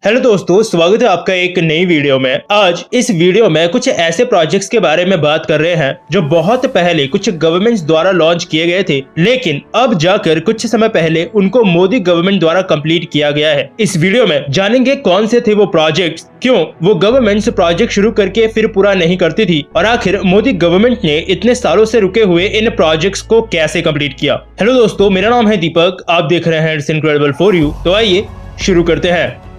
Hello दोस्तों, स्वागत है आपका एक नई वीडियो में। आज इस वीडियो में कुछ ऐसे प्रोजेक्ट्स के बारे में बात कर रहे हैं जो बहुत पहले कुछ गवर्नमेंट्स द्वारा लॉन्च किए गए थे, लेकिन अब जाकर कुछ समय पहले उनको मोदी गवर्नमेंट द्वारा कंप्लीट किया गया है। इस वीडियो में जानेंगे कौन से थे वो प्रोजेक्ट्स, क्यों वो गवर्नमेंट्स प्रोजेक्ट शुरू करके फिर पूरा नहीं करती थी और आखिर मोदी गवर्नमेंट ने इतने सालों से रुके हुए इन प्रोजेक्ट्स को कैसे कंप्लीट किया। हेलो दोस्तों, मेरा नाम है दीपक, आप देख रहे हैं इट्स इनक्रेडिबल फॉर यू। तो आइए शुरू करते हैं।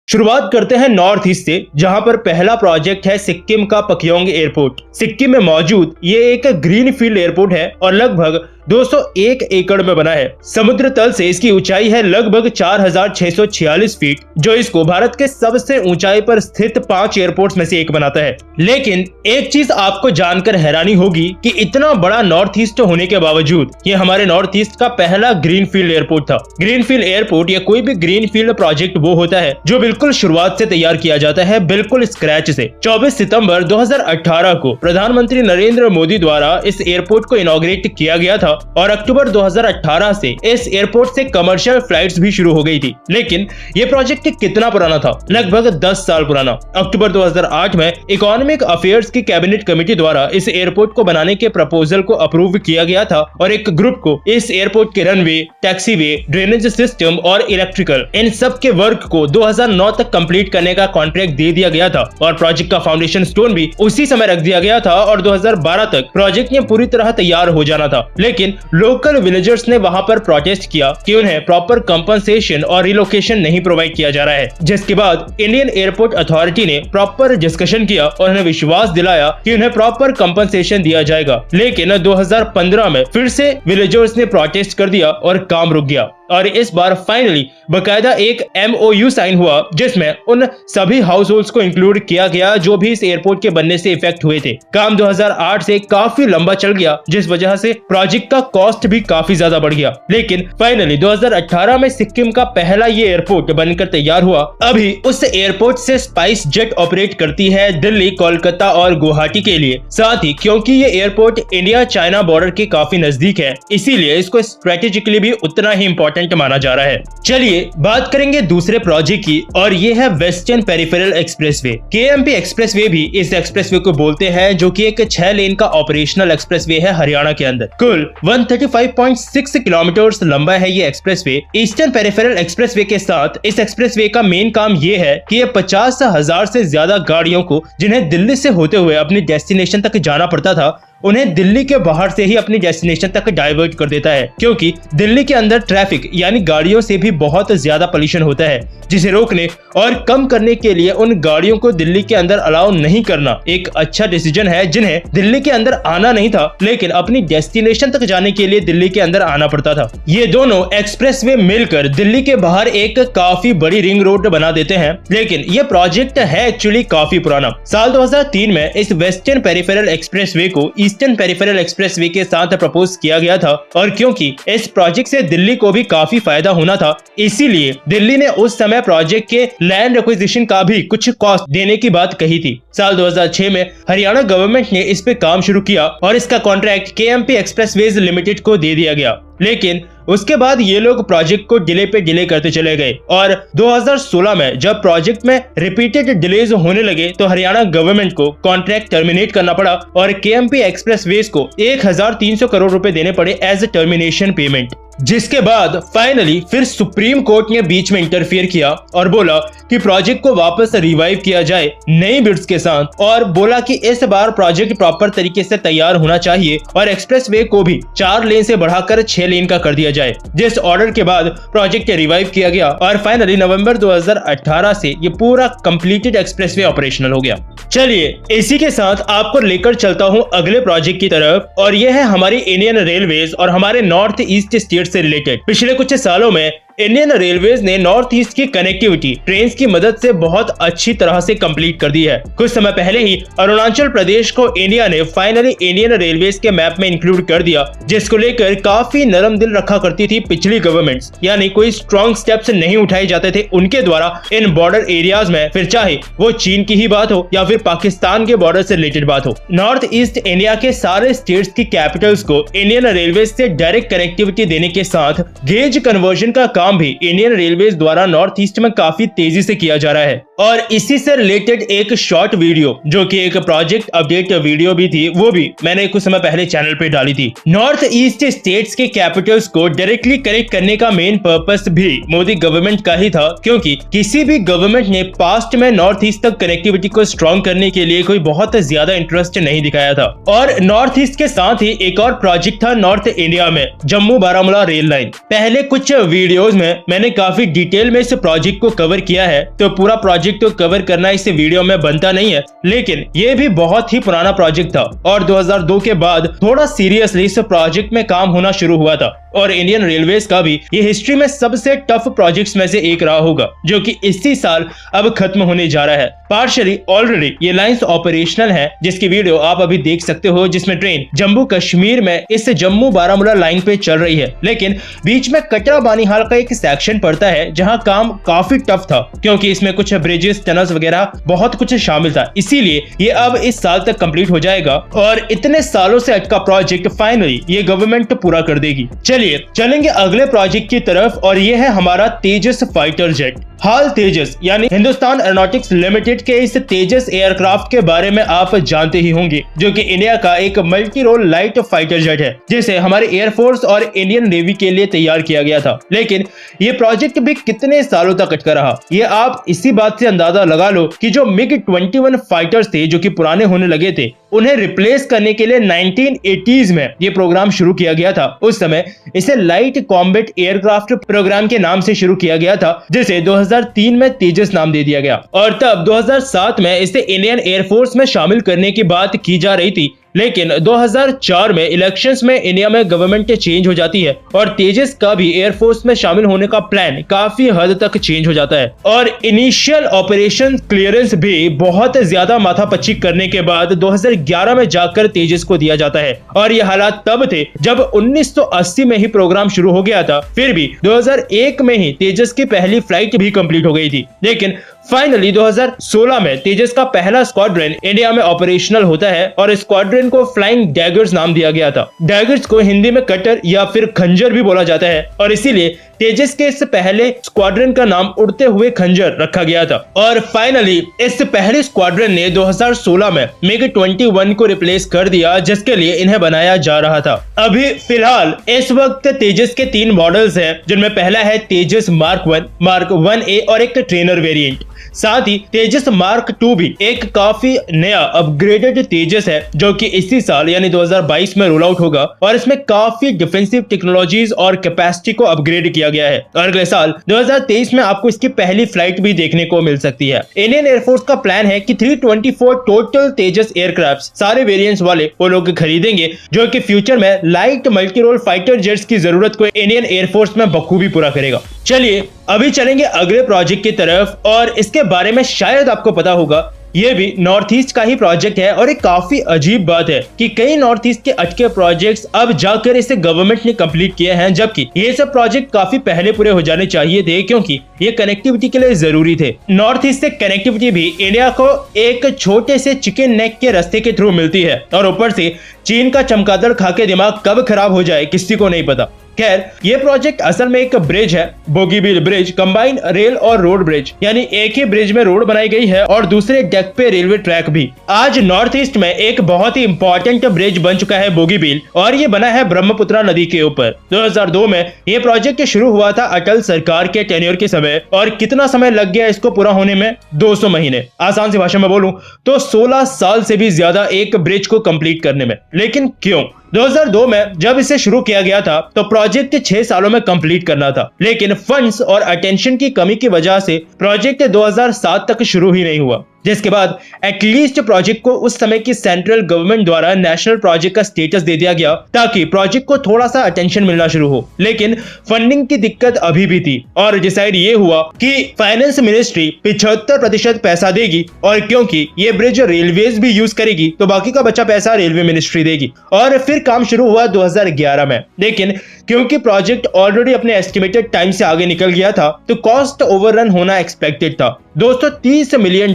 शुरुआत करते हैं नॉर्थ ईस्ट से, जहां पर पहला प्रोजेक्ट है सिक्किम का पक्योंग एयरपोर्ट। सिक्किम में मौजूद ये एक ग्रीन फील्ड एयरपोर्ट है और लगभग 201 एकड़ में बना है। समुद्र तल से इसकी ऊंचाई है लगभग 4646 फीट, जो इसको भारत के सबसे ऊंचाई पर स्थित 5 एयरपोर्ट्स में से एक बनाता है। लेकिन एक चीज आपको जानकर हैरानी होगी कि इतना बड़ा नॉर्थ ईस्ट होने के बावजूद ये हमारे नॉर्थ ईस्ट का पहला ग्रीन फील्ड एयरपोर्ट था। ग्रीन फील्ड एयरपोर्ट या कोई भी ग्रीन फील्ड प्रोजेक्ट वो होता है जो बिल्कुल शुरुआत से तैयार किया जाता है, बिल्कुल स्क्रैच से। 24 सितंबर 2018 को प्रधानमंत्री नरेंद्र मोदी द्वारा इस एयरपोर्ट को इनॉग्रेट किया गया था और अक्टूबर 2018 से इस एयरपोर्ट से कमर्शियल फ्लाइट्स भी शुरू हो गई थी। लेकिन ये प्रोजेक्ट कितना पुराना था? लगभग 10 साल पुराना। अक्टूबर 2008 में इकोनॉमिक अफेयर्स की कैबिनेट कमेटी द्वारा इस एयरपोर्ट को बनाने के प्रपोजल को अप्रूव किया गया था और एक ग्रुप को इस एयरपोर्ट के रनवे, टैक्सीवे, ड्रेनेज सिस्टम और इलेक्ट्रिकल इन सब के वर्क को 2009 तक कंप्लीट करने का कॉन्ट्रैक्ट दे दिया गया था और प्रोजेक्ट का फाउंडेशन स्टोन भी उसी समय रख दिया गया था और 2012 तक प्रोजेक्ट ने पूरी तरह तैयार हो जाना था। लेकिन लोकल विलेजर्स ने वहां पर प्रोटेस्ट किया कि उन्हें प्रॉपर कंपनसेशन और रिलोकेशन नहीं प्रोवाइड किया जा रहा है, जिसके बाद इंडियन एयरपोर्ट अथॉरिटी ने प्रॉपर डिस्कशन किया और उन्हें विश्वास दिलाया कि उन्हें प्रॉपर कंपनसेशन दिया जाएगा। लेकिन 2015 में फिर से विलेजर्स ने प्रोटेस्ट कर दिया और काम रुक गया और इस बार फाइनली बकायदा एक MOU साइन हुआ जिसमें उन सभी हाउस होल्ड्स को इंक्लूड किया गया जो भी इस एयरपोर्ट के बनने से इफेक्ट हुए थे। काम 2008 से काफी लंबा चल गया, जिस वजह से प्रोजेक्ट का कॉस्ट भी काफी ज्यादा बढ़ गया। लेकिन फाइनली 2018 में सिक्किम का पहला ये एयरपोर्ट बनकर तैयार हुआ। अभी उस एयरपोर्ट से स्पाइस जेट ऑपरेट करती है दिल्ली, कोलकाता और गुवाहाटी के लिए। साथ ही क्योंकि ये एयरपोर्ट इंडिया चाइना बॉर्डर के काफी नजदीक है, इसीलिए इसको स्ट्रेटेजिकली भी उतना ही इंपॉर्टेंट माना जा रहा है। चलिए बात करेंगे दूसरे प्रोजेक्ट की और ये है western peripheral expressway. KMP expressway भी इस एक्सप्रेसवे को बोलते हैं, जो कि एक 6 लेन का ऑपरेशनल एक्सप्रेसवे है हरियाणा के अंदर। कुल 135.6 किलोमीटर लंबा है ये एक्सप्रेसवे। ईस्टर्न पेरिफेरल एक्सप्रेसवे के साथ इस एक्सप्रेसवे का मेन काम ये है कि ये 50,000 से ज्यादा गाड़ियों को जिन्हें दिल्ली से होते हुए अपने डेस्टिनेशन तक जाना पड़ता था, उन्हें दिल्ली के बाहर से ही अपनी डेस्टिनेशन तक डाइवर्ट कर देता है, क्योंकि दिल्ली के अंदर ट्रैफिक यानी गाड़ियों से भी बहुत ज्यादा पोल्यूशन होता है, जिसे रोकने और कम करने के लिए उन गाड़ियों को दिल्ली के अंदर अलाउ नहीं करना एक अच्छा डिसीजन है, जिन्हें दिल्ली के अंदर आना नहीं था लेकिन अपनी डेस्टिनेशन तक जाने के लिए दिल्ली के अंदर आना पड़ता था। ये दोनों एक्सप्रेसवे मिलकर दिल्ली के बाहर एक काफी बड़ी रिंग रोड बना देते हैं। लेकिन ये प्रोजेक्ट है एक्चुअली काफी पुराना। साल 2003 में इस वेस्टर्न पेरिफेरल एक्सप्रेसवे को ईस्टर्न पेरिफेरल एक्सप्रेसवे के साथ प्रपोज किया गया था और क्योंकि इस प्रोजेक्ट से दिल्ली को भी काफी फायदा होना था, इसीलिए दिल्ली ने उस समय प्रोजेक्ट के लैंड एक्विजिशन का भी कुछ कॉस्ट देने की बात कही थी। साल 2006 में हरियाणा गवर्नमेंट ने इस पे काम शुरू किया और इसका कॉन्ट्रैक्ट KMP एक्सप्रेसवेज लिमिटेड को दे दिया गया। लेकिन उसके बाद ये लोग प्रोजेक्ट को डिले पे डिले करते चले गए और 2016 में जब प्रोजेक्ट में रिपीटेड डिलेज होने लगे तो हरियाणा गवर्नमेंट को कॉन्ट्रैक्ट टर्मिनेट करना पड़ा और KMP एक्सप्रेसवेज को 1300 करोड़ रुपए देने पड़े एज टर्मिनेशन पेमेंट। जिसके बाद फाइनली फिर सुप्रीम कोर्ट ने बीच में इंटरफियर किया और बोला कि प्रोजेक्ट को वापस रिवाइव किया जाए नई बिड्स के साथ, और बोला कि इस बार प्रोजेक्ट प्रॉपर तरीके से तैयार होना चाहिए और एक्सप्रेसवे को भी 4 लेन से बढ़ाकर 6 लेन का कर दिया जाए। जिस ऑर्डर के बाद प्रोजेक्ट रिवाइव किया गया और फाइनली नवंबर 2018 से ये पूरा कंप्लीटेड एक्सप्रेसवे ऑपरेशनल हो गया। चलिए इसी के साथ आपको लेकर चलता हूँ अगले प्रोजेक्ट की तरफ और यह है हमारी इंडियन रेलवेज और हमारे नॉर्थ ईस्ट स्टेट से रिलेटेड। पिछले कुछ सालों में इंडियन रेलवेज ने नॉर्थ ईस्ट की कनेक्टिविटी ट्रेन की मदद से बहुत अच्छी तरह से कंप्लीट कर दी है। कुछ समय पहले ही अरुणाचल प्रदेश को इंडिया ने फाइनली इंडियन रेलवेज के मैप में इंक्लूड कर दिया, जिसको लेकर काफी नरम दिल रखा करती थी पिछली गवर्नमेंट्स, यानी कोई स्ट्रॉन्ग स्टेप्स नहीं उठाए जाते थे उनके द्वारा इन बॉर्डर एरियाज में, फिर चाहे वो चीन की ही बात हो या फिर पाकिस्तान के बॉर्डर से रिलेटेड बात हो। नॉर्थ ईस्ट इंडिया के सारे स्टेट्स की कैपिटल्स को इंडियन रेलवेज से डायरेक्ट कनेक्टिविटी देने के साथ गेज कन्वर्जन का काम भी इंडियन रेलवेज द्वारा नॉर्थ ईस्ट में काफी तेजी से किया जा रहा है। और इसी से रिलेटेड एक शॉर्ट वीडियो जो कि एक प्रोजेक्ट अपडेट वीडियो भी थी, वो भी मैंने कुछ समय पहले चैनल पे डाली थी। नॉर्थ ईस्ट स्टेट्स के कैपिटल्स को डायरेक्टली कनेक्ट करने का मेन पर्पस भी मोदी गवर्नमेंट का ही था, क्योंकि किसी भी गवर्नमेंट ने पास्ट में नॉर्थ ईस्ट तक कनेक्टिविटी को स्ट्रॉन्ग करने के लिए कोई बहुत ज्यादा इंटरेस्ट नहीं दिखाया था। और नॉर्थ ईस्ट के साथ ही एक और प्रोजेक्ट था नॉर्थ इंडिया में, जम्मू बारामूला रेल लाइन। पहले कुछ वीडियोस में मैंने काफी डिटेल में इस प्रोजेक्ट को कवर किया है, तो पूरा प्रोजेक्ट तो कवर करना इस वीडियो में बनता नहीं है, लेकिन ये भी बहुत ही पुराना प्रोजेक्ट था और 2002 के बाद थोड़ा सीरियसली इस प्रोजेक्ट में काम होना शुरू हुआ था। और इंडियन रेलवेज का भी ये हिस्ट्री में सबसे टफ प्रोजेक्ट्स में से एक रहा होगा, जो कि इसी साल अब खत्म होने जा रहा है। पार्शियली ऑलरेडी ये लाइंस ऑपरेशनल है, जिसकी वीडियो आप अभी देख सकते हो, जिसमें ट्रेन जम्मू कश्मीर में इस जम्मू बारामूला लाइन पे चल रही है। लेकिन बीच में कटरा बानीहाल का एक सेक्शन पड़ता है जहाँ काम काफी टफ था, क्योंकि इसमें कुछ ब्रिजेस, टनल्स वगैरह बहुत कुछ शामिल था। इसीलिए ये अब इस साल तक कंप्लीट हो जाएगा और इतने सालों से अटका प्रोजेक्ट फाइनली ये गवर्नमेंट पूरा कर देगी। चलेंगे अगले प्रोजेक्ट की तरफ, और ये है हमारा तेजस फाइटर जेट। हाल तेजस यानी हिंदुस्तान एरोनॉटिक्स लिमिटेड के इस तेजस एयरक्राफ्ट के बारे में आप जानते ही होंगे, जो कि इंडिया का एक multi role light fighter jet है, जिसे हमारे एयरफोर्स और इंडियन नेवी के लिए तैयार किया गया था। लेकिन ये प्रोजेक्ट भी कितने सालों तक अटका रहा, ये आप इसी बात से अंदाजा लगा लो कि जो MiG-21 फाइटर्स थे, जो कि पुराने होने लगे थे, उन्हें रिप्लेस करने के लिए 1980s में ये प्रोग्राम शुरू किया गया था। उस समय इसे लाइट कॉम्बैट एयरक्राफ्ट प्रोग्राम के नाम से शुरू किया गया था, जिसे 2003 में तेजस नाम दे दिया गया। और तब 2007 में इसे इंडियन एयरफोर्स में शामिल करने की बात की जा रही थी, लेकिन 2004 में इलेक्शंस में इंडिया में गवर्नमेंट चेंज हो जाती है और तेजस का भी एयरफोर्स में शामिल होने का प्लान काफी हद तक चेंज हो जाता है। और इनिशियल ऑपरेशन क्लियरेंस भी बहुत ज्यादा माथापच्ची करने के बाद 2011 में जाकर तेजस को दिया जाता है। और ये हालात तब थे जब 1980 में ही प्रोग्राम शुरू हो गया था, फिर भी 2001 में ही तेजस की पहली फ्लाइट भी कंप्लीट हो गई थी। लेकिन फाइनली 2016 में तेजस का पहला स्क्वाड्रन इंडिया में ऑपरेशनल होता है और स्क्वाड्रन को फ्लाइंग डैगर्स नाम दिया गया था। डैगर्स को हिंदी में कटर या फिर खंजर भी बोला जाता है, और इसीलिए तेजस के इस पहले स्क्वाड्रन का नाम उड़ते हुए खंजर रखा गया था। और फाइनली इस पहले स्क्वाड्रन ने 2016 में MiG-21 को रिप्लेस कर दिया, जिसके लिए इन्हें बनाया जा रहा था। अभी फिलहाल इस वक्त तेजस के 3 मॉडल्स हैं, जिनमें पहला है तेजस मार्क 1, मार्क 1A और एक ट्रेनर वेरिएंट। साथ ही तेजस मार्क 2 भी एक काफी नया अपग्रेडेड तेजस है, जो कि इसी साल यानी 2022 में रोल आउट होगा, और इसमें काफी डिफेंसिव टेक्नोलॉजीज और कैपेसिटी को अपग्रेड किया गया है। और अगले साल 2023 में आपको इसकी पहली फ्लाइट भी देखने को मिल सकती है। इंडियन एयरफोर्स का प्लान है कि 324 टोटल तेजस एयरक्राफ्ट सारे वेरिएंट्स वाले वो लोग खरीदेंगे, जो कि फ्यूचर में light multi role fighter jets की जरूरत को इंडियन एयरफोर्स में बखूबी पूरा करेगा। चलिए अभी चलेंगे अगले प्रोजेक्ट की तरफ, और इसके बारे में शायद आपको पता होगा, ये भी नॉर्थ ईस्ट का ही प्रोजेक्ट है। और एक काफी अजीब बात है कि कई नॉर्थ ईस्ट के अटके प्रोजेक्ट्स अब जाकर इसे गवर्नमेंट ने कंप्लीट किए हैं, जबकि ये सब प्रोजेक्ट काफी पहले पूरे हो जाने चाहिए थे, क्योंकि ये कनेक्टिविटी के लिए जरूरी थे। नॉर्थ ईस्ट से कनेक्टिविटी भी इंडिया को एक छोटे से चिकन नेक के रास्ते के थ्रू मिलती है, और ऊपर से चीन का चमगादड़ खा के दिमाग कब खराब हो जाए किसी को नहीं पता। खैर, ये प्रोजेक्ट असल में एक ब्रिज है, बोगीबील ब्रिज, कंबाइंड रेल और रोड ब्रिज, यानी एक ही ब्रिज में रोड बनाई गई है और दूसरे डेक पे रेलवे ट्रैक भी। आज नॉर्थ ईस्ट में एक बहुत ही इंपॉर्टेंट ब्रिज बन चुका है बोगीबील, और ये बना है ब्रह्मपुत्रा नदी के ऊपर। 2002 में ये प्रोजेक्ट शुरू हुआ था अटल सरकार के टेन्योर के समय, और कितना समय लग गया इसको पूरा होने में? 200 महीने। आसान सी भाषा में बोलूं तो 16 साल से भी ज्यादा एक ब्रिज को कंप्लीट करने में। लेकिन क्यों? 2002 में जब इसे शुरू किया गया था तो प्रोजेक्ट 6 सालों में कंप्लीट करना था, लेकिन फंड्स और अटेंशन की कमी की वजह से प्रोजेक्ट 2007 तक शुरू ही नहीं हुआ। जिसके बाद एटलीस्ट प्रोजेक्ट को उस समय की सेंट्रल गवर्नमेंट द्वारा नेशनल प्रोजेक्ट का स्टेटस दे दिया गया ताकि प्रोजेक्ट को थोड़ा सा अटेंशन मिलना शुरू हो। लेकिन फंडिंग की दिक्कत अभी भी थी और डिसाइड ये हुआ कि फाइनेंस मिनिस्ट्री 75% पैसा देगी और क्योंकि ये ब्रिज रेलवेज भी यूज करेगी तो बाकी का बचा पैसा रेलवे मिनिस्ट्री देगी। और फिर काम शुरू हुआ 2011 में। लेकिन क्योंकि प्रोजेक्ट ऑलरेडी अपने एस्टिमेटेड टाइम से आगे निकल गया था तो कॉस्ट ओवररन होना एक्सपेक्टेड था। दोस्तों $30 मिलियन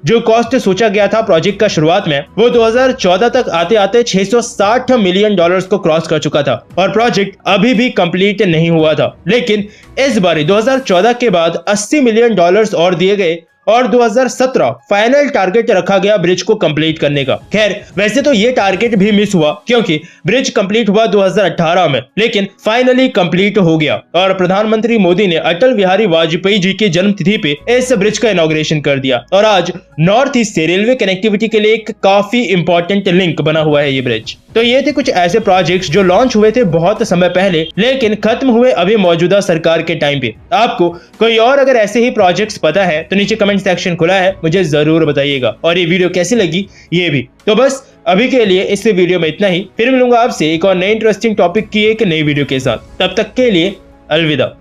जो कॉस्ट सोचा गया था प्रोजेक्ट का शुरुआत में, वो 2014 तक आते आते $660 मिलियन को क्रॉस कर चुका था और प्रोजेक्ट अभी भी कंप्लीट नहीं हुआ था। लेकिन इस बार 2014 के बाद $80 मिलियन और दिए गए और 2017 फाइनल टारगेट रखा गया ब्रिज को कंप्लीट करने का। खैर वैसे तो ये टारगेट भी मिस हुआ क्योंकि ब्रिज कंप्लीट हुआ 2018 में, लेकिन फाइनली कंप्लीट हो गया और प्रधानमंत्री मोदी ने अटल बिहारी वाजपेयी जी की जन्म तिथि पे इस ब्रिज का इनॉग्रेशन कर दिया और आज नॉर्थ ईस्ट से रेलवे कनेक्टिविटी के लिए एक काफी इंपॉर्टेंट लिंक बना हुआ है ये ब्रिज। तो ये थे कुछ ऐसे प्रोजेक्ट्स जो लॉन्च हुए थे बहुत समय पहले लेकिन खत्म हुए अभी मौजूदा सरकार के टाइम पे। आपको कोई और अगर ऐसे ही प्रोजेक्ट्स पता है तो नीचे कमेंट सेक्शन खुला है, मुझे जरूर बताइएगा। और ये वीडियो कैसी लगी ये भी। तो बस अभी के लिए इस वीडियो में इतना ही, फिर मिलूंगा आपसे एक और नए इंटरेस्टिंग टॉपिक की एक नई वीडियो के साथ। तब तक के लिए अलविदा।